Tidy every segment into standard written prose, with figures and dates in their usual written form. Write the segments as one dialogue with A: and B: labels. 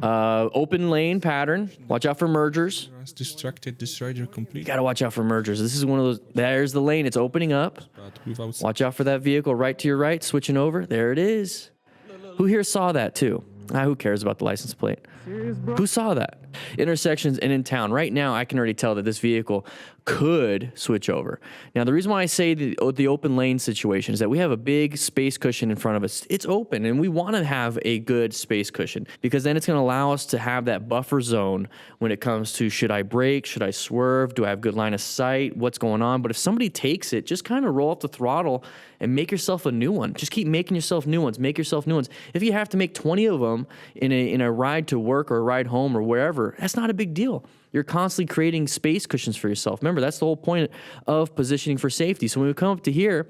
A: Open lane pattern. Watch out for mergers.
B: Distracted this rider completely.
A: You gotta watch out for mergers. This is one of those. There's the lane. It's opening up. Watch out for that vehicle right to your right, switching over. There it is. Who here saw that too? Who cares about the license plate? Who saw that? Intersections and in town. Right now, I can already tell that this vehicle could switch over. Now, the reason why I say the open lane situation is that we have a big space cushion in front of us. It's open, and we want to have a good space cushion because then it's going to allow us to have that buffer zone when it comes to should I brake, should I swerve, do I have good line of sight, what's going on. But if somebody takes it, just kind of roll up the throttle and make yourself a new one. Just keep making yourself new ones. Make yourself new ones. If you have to make 20 of them in a ride to work or a ride home or wherever, that's not a big deal. You're constantly creating space cushions for yourself. Remember, that's the whole point of positioning for safety. So when we come up to here,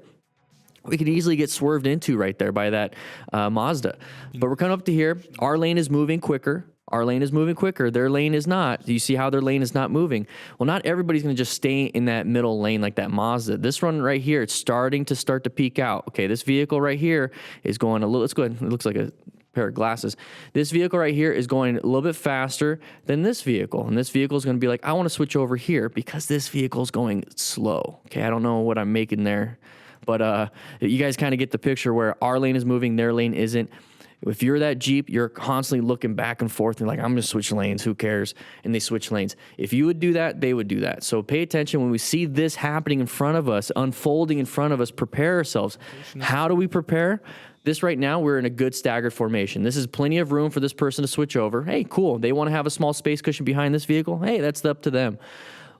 A: we could easily get swerved into right there by that Mazda. But we're coming up to here. Our lane is moving quicker. Our lane is moving quicker. Their lane is not. Do you see how their lane is not moving? Well, not everybody's going to just stay in that middle lane like that Mazda. This one right here, it's starting to peak out. Okay, this vehicle right here is going a little, let's go ahead. It looks like a pair of glasses. This vehicle right here is going a little bit faster than this vehicle. And this vehicle is going to be like, I want to switch over here because this vehicle is going slow. Okay, I don't know what I'm making there. But you guys kind of get the picture where our lane is moving, their lane isn't. If you're that Jeep, you're constantly looking back and forth and like, I'm going to switch lanes. Who cares? And they switch lanes. If you would do that, they would do that. So pay attention when we see this happening in front of us, unfolding in front of us, prepare ourselves. How do we prepare? This right now, we're in a good staggered formation. This is plenty of room for this person to switch over. Hey, cool. They want to have a small space cushion behind this vehicle. Hey, that's up to them.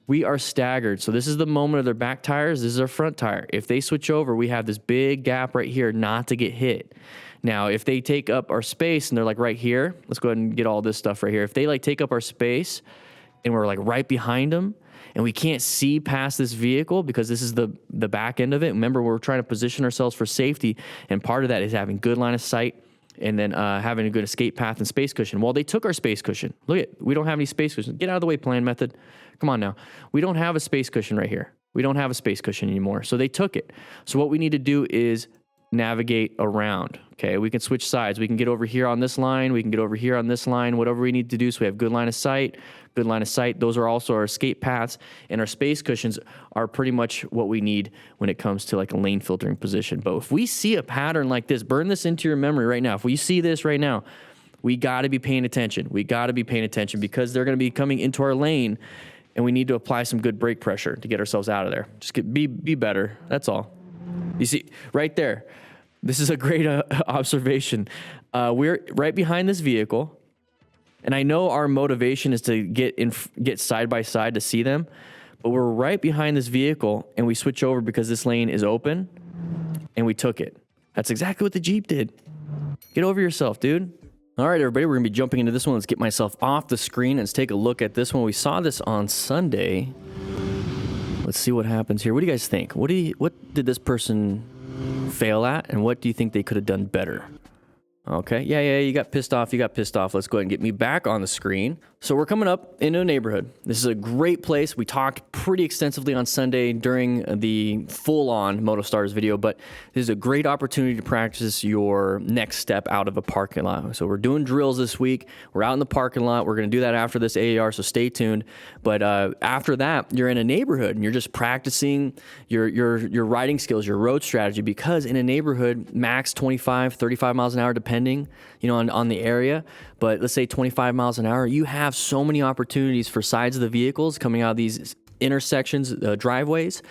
A: We are staggered. So this is the moment of their back tires. This is our front tire. If they switch over, we have this big gap right here not to get hit. Now, if they take up our space and they're like right here, let's go ahead and get all this stuff right here. If they like take up our space and we're like right behind them and we can't see past this vehicle because this is the back end of it. Remember, we're trying to position ourselves for safety. And part of that is having good line of sight and then having a good escape path and space cushion. Well, they took our space cushion. Look at, we don't have any space cushion. Get out of the way, plan method. Come on now. We don't have a space cushion right here. We don't have a space cushion anymore. So they took it. So what we need to do is navigate around. Okay, we can switch sides. We can get over here on this line. We can get over here on this line, whatever we need to do. So we have good line of sight, good line of sight. Those are also our escape paths, and our space cushions are pretty much what we need when it comes to like a lane filtering position. But if we see a pattern like this, burn this into your memory right now. If we see this right now, we got to be paying attention. We got to be paying attention because they're going to be coming into our lane, and we need to apply some good brake pressure to get ourselves out of there. Just be better. That's all. You see, right there. This is a great observation. We're right behind this vehicle, and I know our motivation is to get side by side to see them, but we're right behind this vehicle, and we switch over because this lane is open, and we took it. That's exactly what the Jeep did. Get over yourself, dude. All right, everybody, we're gonna be jumping into this one. Let's get myself off the screen and let's take a look at this one. We saw this on Sunday. Let's see what happens here. What do you guys think? What did this person fail at, and what do you think they could have done better? Okay, yeah, you got pissed off. Let's go ahead and get me back on the screen. So we're coming up into a neighborhood. This is a great place. We talked pretty extensively on Sunday during the full-on MotoStars video, but this is a great opportunity to practice your next step out of a parking lot. So we're doing drills this week. We're out in the parking lot. We're going to do that after this AAR, so stay tuned. But after that, you're in a neighborhood, and you're just practicing your riding skills, your road strategy, because in a neighborhood, max 25, 35 miles an hour, depending, on the area. But let's say 25 miles an hour, you have so many opportunities for sides of the vehicles coming out of these intersections, driveways.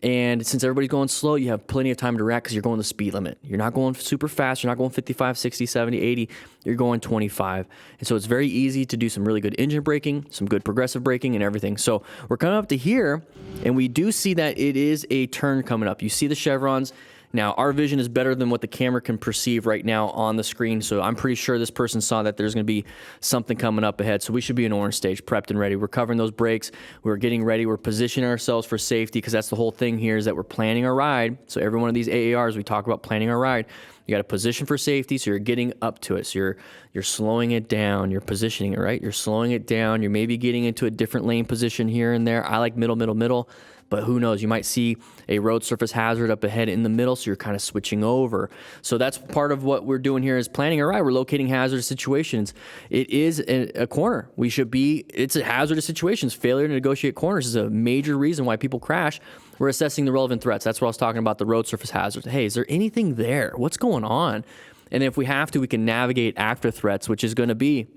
A: And since everybody's going slow, you have plenty of time to react because you're going the speed limit. You're not going super fast. You're not going 55, 60, 70, 80. You're going 25. And so it's very easy to do some really good engine braking, some good progressive braking and everything. So we're coming up to here, and we do see that it is a turn coming up. You see the chevrons. Now, our vision is better than what the camera can perceive right now on the screen, so I'm pretty sure this person saw that there's going to be something coming up ahead, so we should be in orange stage, prepped and ready. We're covering those brakes. We're getting ready. We're positioning ourselves for safety because that's the whole thing here is that we're planning our ride. So every one of these AARs, we talk about planning our ride. You got to position for safety, so you're getting up to it. So you're slowing it down. You're positioning it, right? You're slowing it down. You're maybe getting into a different lane position here and there. I like middle. But who knows, you might see a road surface hazard up ahead in the middle, so you're kind of switching over. So that's part of what we're doing here is planning a ride. We're locating hazardous situations. It is a corner. It's a hazardous situations. Failure to negotiate corners is a major reason why people crash. We're assessing the relevant threats. That's what I was talking about, the road surface hazards. Hey, is there anything there? What's going on? And if we have to, we can navigate after threats, which is going to be,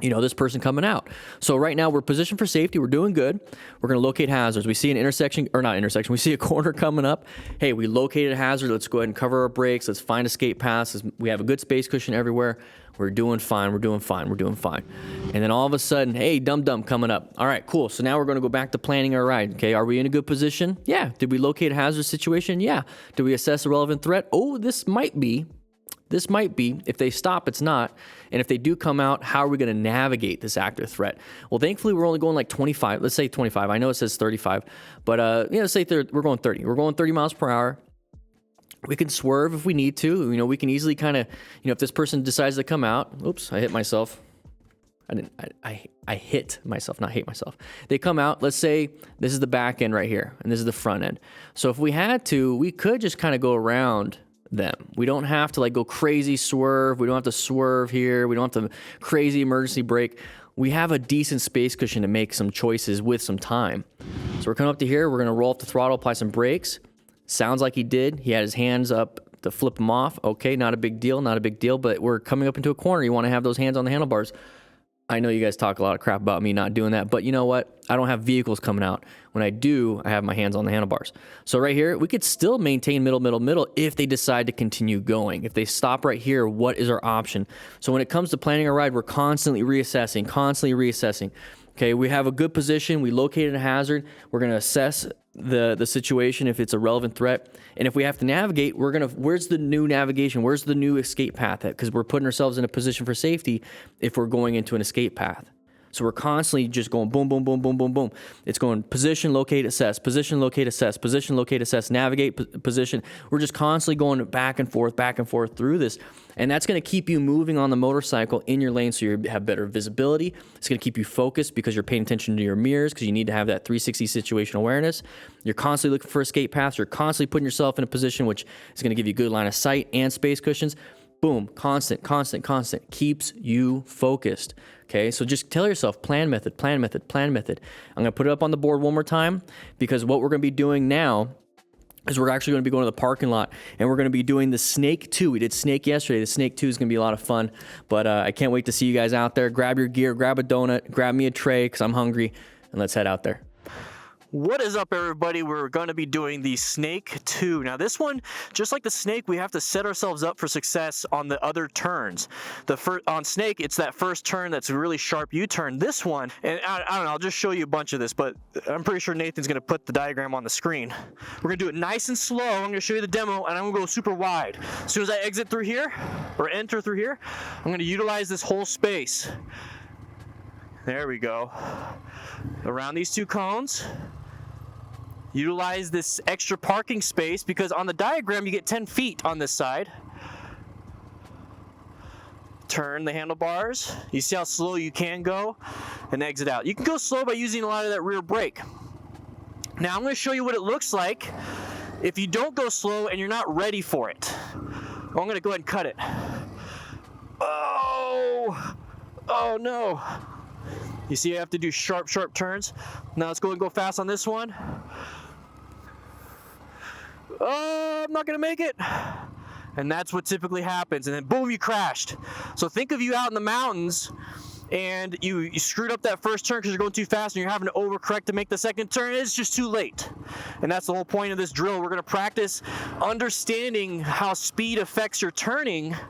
A: this person coming out. So right now we're positioned for safety. We're doing good. We're going to locate hazards. We see an we see a corner coming up. Hey, we located a hazard. Let's go ahead and cover our brakes. Let's find escape paths. We have a good space cushion everywhere. We're doing fine. We're doing fine. We're doing fine. And then all of a sudden, hey, dum-dum coming up. All right, cool. So now we're going to go back to planning our ride. Okay, are we in a good position? Yeah. Did we locate a hazard situation? Yeah. Did we assess a relevant threat? Oh, this might be. If they stop, it's not. And if they do come out, how are we going to navigate this active threat? Well, thankfully, we're only going like 25. Let's say 25. I know it says 35, but let's say we're going 30. We're going 30 miles per hour. We can swerve if we need to. We can easily kind of, if this person decides to come out. Oops, I hit myself. I hit myself, not hate myself. They come out. Let's say this is the back end right here, and this is the front end. So if we had to, we could just kind of go around them. We don't have to go crazy swerve. We don't have to swerve here. We don't have to crazy emergency brake. We have a decent space cushion to make some choices with some time. So we're coming up to here. We're going to roll up the throttle, apply some brakes. Sounds like he did. He had his hands up to flip them off. Okay, not a big deal, but we're coming up into a corner. You want to have those hands on the handlebars. I know you guys talk a lot of crap about me not doing that, but you know what? I don't have vehicles coming out. When I do, I have my hands on the handlebars. So right here, we could still maintain middle if they decide to continue going. If they stop right here, what is our option? So when it comes to planning a ride, we're constantly reassessing. Okay, we have a good position. We located a hazard. We're going to assess the situation if it's a relevant threat. And if we have to navigate, where's the new navigation? Where's the new escape path? Because we're putting ourselves in a position for safety if we're going into an escape path. So we're constantly just going boom, boom, boom, boom, boom, boom. It's going position, locate, assess, position, locate, assess, position, locate, assess, navigate, position. We're just constantly going back and forth through this. And that's going to keep you moving on the motorcycle in your lane so you have better visibility. It's going to keep you focused because you're paying attention to your mirrors because you need to have that 360 situational awareness. You're constantly looking for escape paths. You're constantly putting yourself in a position which is going to give you good line of sight and space cushions. Boom, constant, keeps you focused. Okay, so just tell yourself, plan method. I'm going to put it up on the board one more time because what we're going to be doing now is we're actually going to be going to the parking lot and we're going to be doing the Snake 2. We did Snake yesterday. The Snake 2 is going to be a lot of fun, but I can't wait to see you guys out there. Grab your gear, grab a donut, grab me a tray because I'm hungry, and let's head out there. What is up, everybody? We're going to be doing the Snake 2. Now this one, just like the Snake, we have to set ourselves up for success on the other turns. On Snake, it's that first turn that's a really sharp U-turn. This one, and I don't know, I'll just show you a bunch of this, but I'm pretty sure Nathan's going to put the diagram on the screen. We're going to do it nice and slow. I'm going to show you the demo, and I'm going to go super wide. As soon as I exit through here, or enter through here, I'm going to utilize this whole space. There we go. Around these two cones. Utilize this extra parking space because on the diagram you get 10 feet on this side. Turn the handlebars. You see how slow you can go and exit out. You can go slow by using a lot of that rear brake. Now I'm going to show you what it looks like if you don't go slow and you're not ready for it. I'm going to go ahead and cut it. Oh no. You see I have to do sharp turns. Now let's go and go fast on this one. Oh, I'm not going to make it. And that's what typically happens. And then boom, you crashed. So think of you out in the mountains and you screwed up that first turn because you're going too fast and you're having to overcorrect to make the second turn. It's just too late. And that's the whole point of this drill. We're going to practice understanding how speed affects your turning. All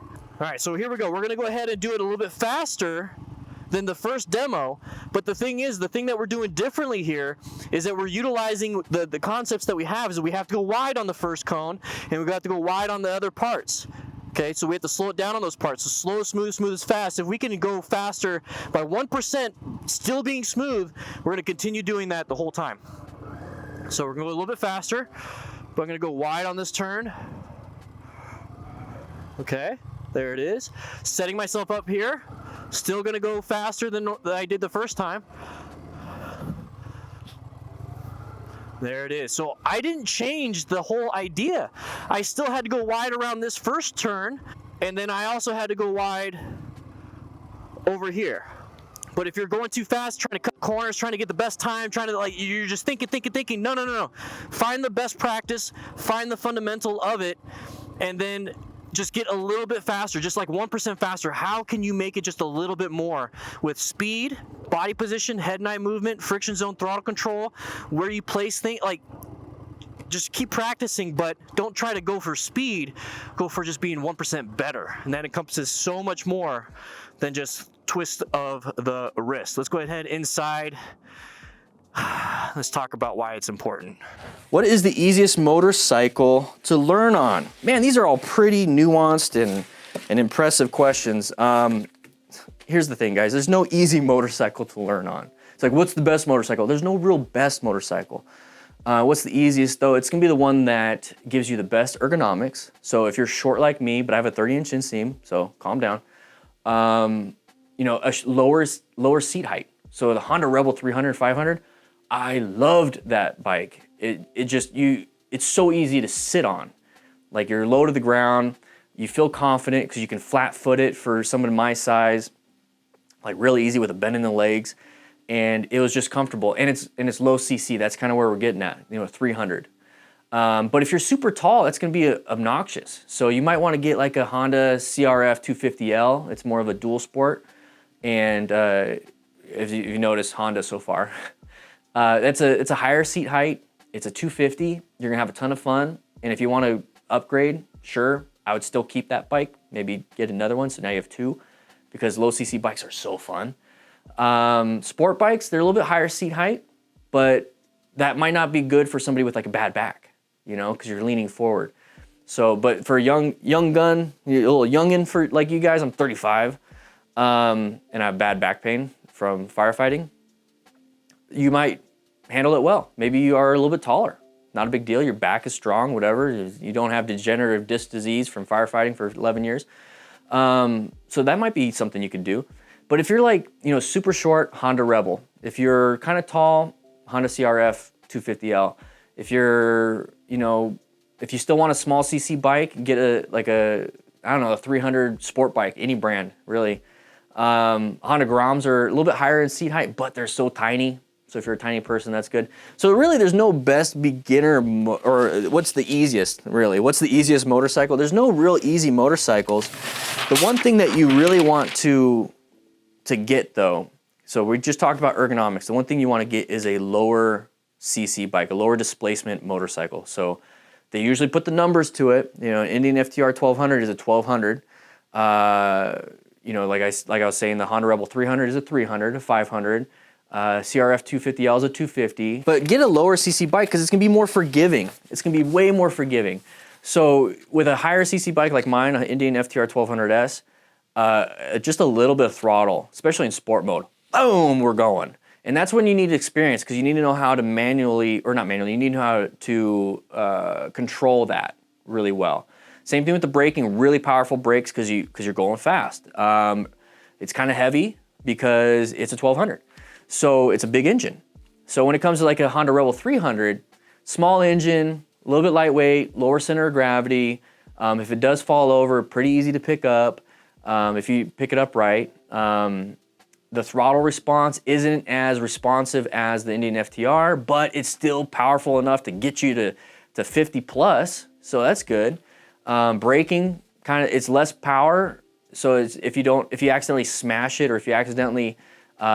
A: right, so here we go. We're going to go ahead and do it a little bit faster than the first demo, but the thing that we're doing differently here is that we're utilizing the concepts that we have is that we have to go wide on the first cone and we have to go wide on the other parts. Okay, so we have to slow it down on those parts. So slow, smooth is fast. If we can go faster by 1%, still being smooth, we're going to continue doing that the whole time. So we're going to go a little bit faster, but I'm going to go wide on this turn. Okay, there it is. Setting myself up here. Still going to go faster than I did the first time. There it is. So I didn't change the whole idea. I still had to go wide around this first turn, and then I also had to go wide over here. But if you're going too fast, trying to cut corners, trying to get the best time, trying to like, you're just thinking, no. Find the best practice, find the fundamental of it, and then just get a little bit faster, just like 1% faster. How can you make it just a little bit more with speed, body position, head and eye movement, friction zone, throttle control, where you place things, like just keep practicing, but don't try to go for speed, go for just being 1% better. And that encompasses so much more than just twist of the wrist. Let's go ahead inside. Let's talk about why it's important. What is the easiest motorcycle to learn on? Man, these are all pretty nuanced and impressive questions. Here's the thing, guys. There's no easy motorcycle to learn on. It's like, what's the best motorcycle? There's no real best motorcycle. What's the easiest though? It's gonna be the one that gives you the best ergonomics. So if you're short like me, but I have a 30-inch inseam, so calm down. You know, a lower seat height. So the Honda Rebel 300, 500, I loved that bike. It's so easy to sit on. Like you're low to the ground, you feel confident because you can flat foot it for someone my size, like really easy with a bend in the legs. And it was just comfortable. And it's low CC, that's kind of where we're getting at, 300. But if you're super tall, that's gonna be obnoxious. So you might wanna get like a Honda CRF 250L. It's more of a dual sport. And if you notice Honda so far, it's a higher seat height. It's a 250. You're gonna have a ton of fun. And if you want to upgrade, sure, I would still keep that bike. Maybe get another one. So now you have two, because low CC bikes are so fun. Sport bikes, they're a little bit higher seat height, but that might not be good for somebody with like a bad back, because you're leaning forward. So, but for a young gun, a little youngin' for like you guys, I'm 35. And I have bad back pain from firefighting, you might handle it well. Maybe you are a little bit taller. Not a big deal. Your back is strong, whatever. You don't have degenerative disc disease from firefighting for 11 years. So that might be something you could do. But if you're like, super short, Honda Rebel. If you're kind of tall, Honda CRF 250L. If you're, if you still want a small CC bike, get a 300 sport bike, any brand, really. Honda Groms are a little bit higher in seat height, but they're so tiny. So if you're a tiny person, that's good. So really, there's no best beginner or what's the easiest, really? What's the easiest motorcycle? There's no real easy motorcycles. The one thing that you really want to get though, so we just talked about ergonomics. The one thing you want to get is a lower CC bike, a lower displacement motorcycle. So they usually put the numbers to it. Indian FTR 1200 is a 1200. Like I was saying, the Honda Rebel 300 is a 300, a 500. CRF 250L is a 250. But get a lower CC bike because it's gonna be more forgiving. It's gonna be way more forgiving. So with a higher CC bike like mine, an Indian FTR 1200S, just a little bit of throttle, especially in sport mode, boom, we're going. And that's when you need experience, because you need to know how to you need to know how to control that really well. Same thing with the braking, really powerful brakes because you're going fast. It's kind of heavy because it's a 1200. So it's a big engine. So when it comes to like a Honda Rebel 300, small engine, a little bit lightweight, lower center of gravity. If it does fall over, pretty easy to pick up if you pick it up right. The throttle response isn't as responsive as the Indian FTR, but it's still powerful enough to get you to 50 plus, so that's good. Braking, it's less power, so if you accidentally smash it or if you accidentally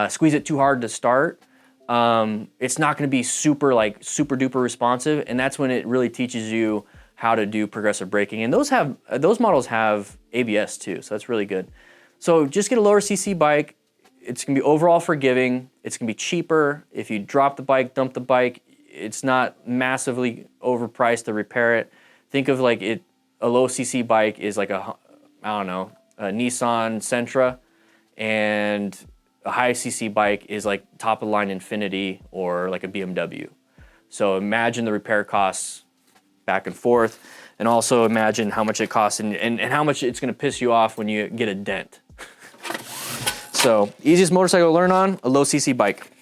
A: squeeze it too hard to start, it's not going to be super duper responsive, and that's when it really teaches you how to do progressive braking. And those models have ABS too, so that's really good. So just get a lower CC bike. It's gonna be overall forgiving. It's gonna be cheaper. If you drop the bike, dump the bike, it's not massively overpriced to repair it. Think of a low CC bike is like a Nissan Sentra, and a high CC bike is like top of the line Infiniti or like a BMW. So imagine the repair costs back and forth, and also imagine how much it costs and how much it's gonna piss you off when you get a dent. So easiest motorcycle to learn on, a low CC bike.